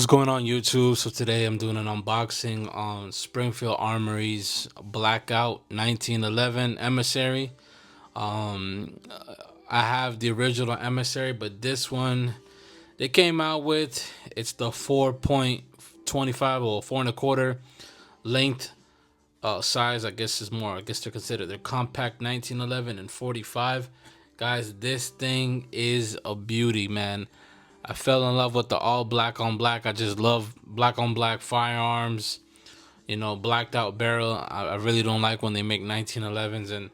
What's going on YouTube? So today I'm doing an unboxing on Springfield Armory's Blackout 1911 Emissary. Um, I have the original Emissary, but this one they came out with, it's the 4.25 or 4 1/4 length size. I guess is more. I guess they're considered they're compact 1911 and 45. Guys, this thing is a beauty, man. I fell in love with the all black on black. I just love black on black firearms. You know, blacked out barrel. I really don't like when they make 1911s and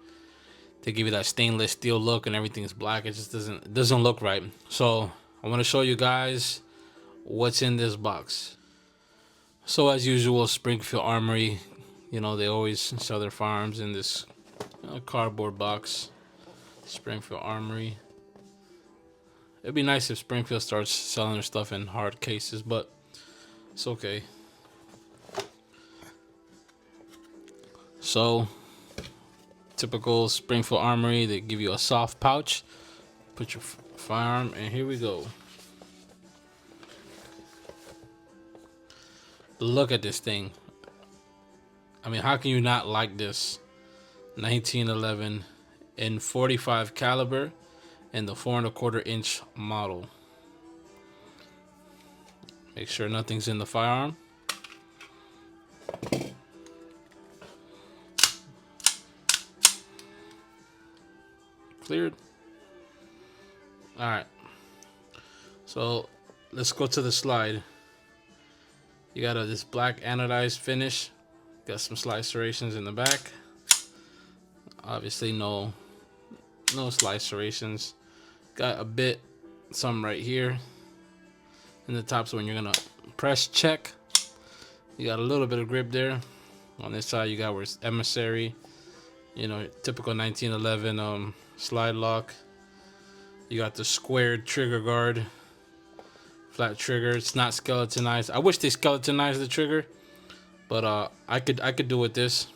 they give you that stainless steel look and everything's black. It just doesn't look right. So I want to show you guys what's in this box. So as usual, Springfield Armory, you know, they always sell their firearms in this cardboard box. Springfield Armory. It'd be nice if Springfield starts selling their stuff in hard cases, but it's okay. So, typical Springfield Armory, they give you a soft pouch. Put your firearm, and here we go. Look at this thing. I mean, how can you not like this? 1911 in 45 caliber. And the 4 1/4 inch model. Make sure nothing's in the firearm. Cleared. All right. So let's go to the slide. You got this black anodized finish. Got some slice serrations in the back. Obviously, no slice serrations. Got a bit, some right here in the top, so when you're gonna press check, you got a little bit of grip there. On this side, you got where it's Emissary, you know, typical 1911 slide lock. You got the squared trigger guard, flat trigger. It's not skeletonized. I wish they skeletonized the trigger, but I could do with this.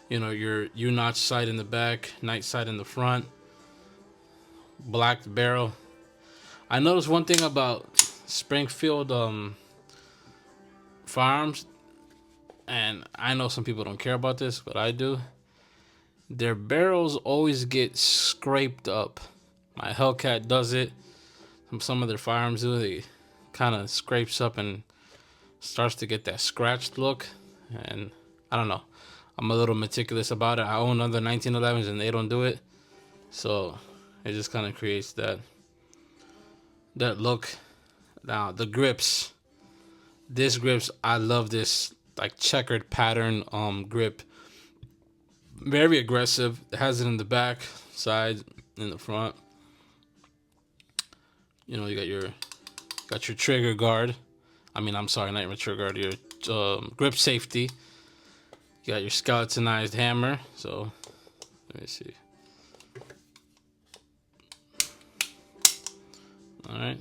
You know, your U-notch sight in the back, night sight in the front. Black barrel. I noticed one thing about Springfield firearms, and I know some people don't care about this, but I do. Their barrels always get scraped up. My Hellcat does it. Some of their firearms do. They kind of scrapes up and starts to get that scratched look. And I don't know. I'm a little meticulous about it. I own other 1911s and they don't do it. So it just kind of creates that look. Now the grips, I love this like checkered pattern grip. Very aggressive. It has it in the back, side, in the front. You know, you got your trigger guard. I mean, I'm sorry, not your trigger guard. Your grip safety. You got your skeletonized hammer. So let me see. All right.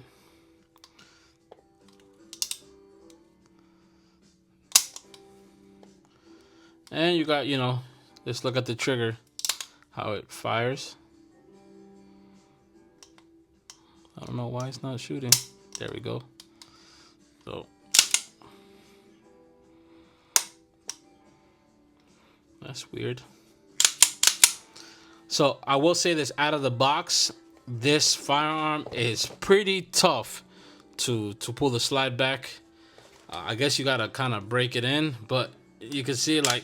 And you got, you know, let's look at the trigger, how it fires. I don't know why it's not shooting. There we go. So that's weird. So I will say this, out of the box, this firearm is pretty tough to pull the slide back. I guess you gotta kind of break it in, but you can see like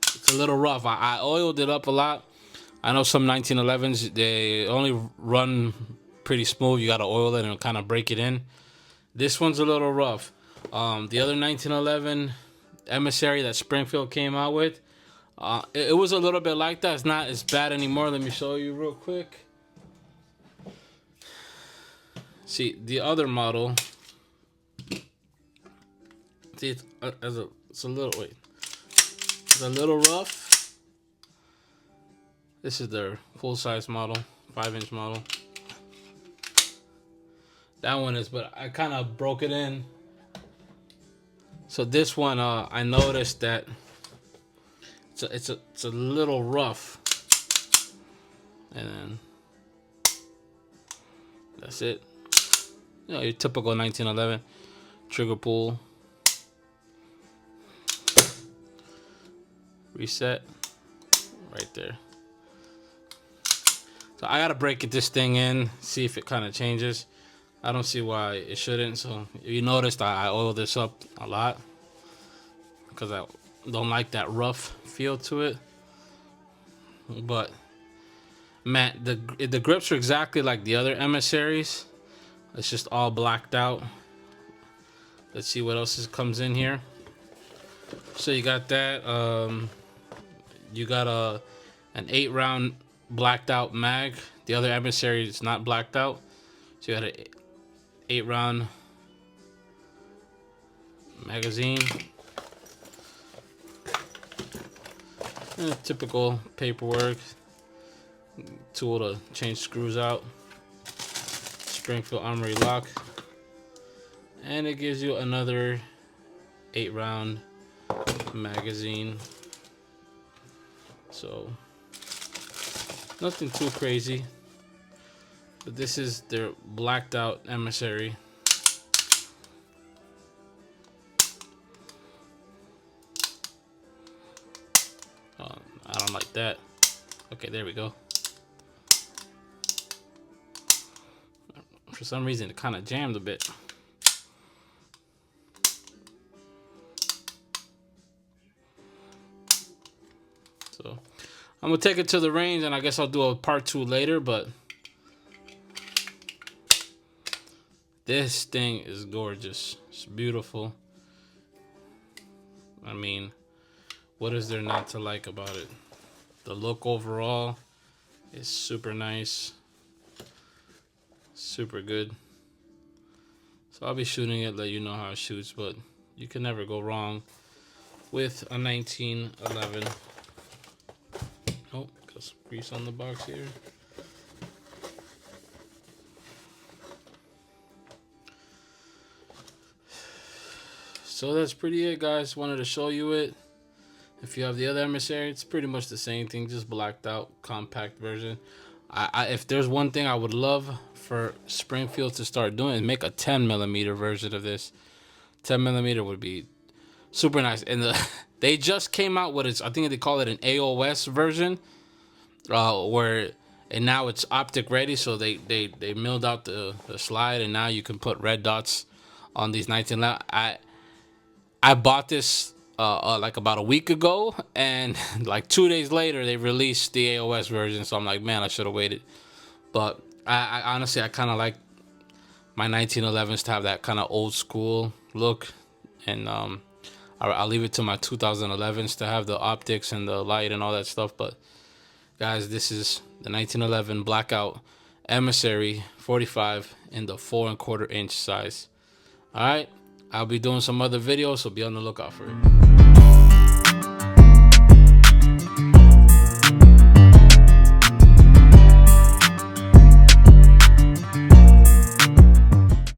it's a little rough. I oiled it up a lot. I know some 1911s, they only run pretty smooth. You gotta oil it and kind of break it in. This one's a little rough. The other 1911 Emissary that Springfield came out with, it was a little bit like that. It's not as bad anymore. Let me show you real quick. See, the other model, see, it's a little, wait. It's a little rough. This is their full-size model, 5-inch model. That one is, but I kind of broke it in. So this one, I noticed that it's a little rough. And then that's it. You know, your typical 1911 trigger pull, reset, right there. So I gotta break this thing in, see if it kind of changes. I don't see why it shouldn't. So if you noticed, I oil this up a lot because I don't like that rough feel to it. But man, the grips are exactly like the other emissaries. It's just all blacked out. Let's see what else comes in here. So you got that. You got an 8-round blacked out mag. The other emissary is not blacked out. So you got an 8-round magazine. Typical paperwork. Tool to change screws out. Springfield Armory lock. And it gives you another 8-round magazine. So nothing too crazy. But this is their blacked out emissary. I don't like that. Okay, there we go. For some reason, it kind of jammed a bit. So I'm gonna take it to the range, and I guess I'll do a part 2 later. But this thing is gorgeous. It's beautiful. I mean, what is there not to like about it? The look overall is super nice. Super good. So I'll be shooting it, let you know how it shoots, but you can never go wrong with a 1911. Oh, got some grease on the box here. So that's pretty it, guys. Wanted to show you it. If you have the other emissary, it's pretty much the same thing, just blacked out, compact version. If there's one thing I would love for Springfield to start doing, is make a 10mm version of this. 10mm would be super nice. And they just came out with it. I think they call it an AOS version, and now it's optic ready. So they milled out the slide, and now you can put red dots on these 1911. I bought this like about a week ago, and like 2 days later they released the AOS version. So I'm like, man, I should have waited. But I honestly, I kind of like my 1911s to have that kind of old school look, and I'll leave it to my 2011s to have the optics and the light and all that stuff. But guys, this is the 1911 Blackout Emissary 45 in the 4¼ inch size. All right, I'll be doing some other videos, so be on the lookout for it.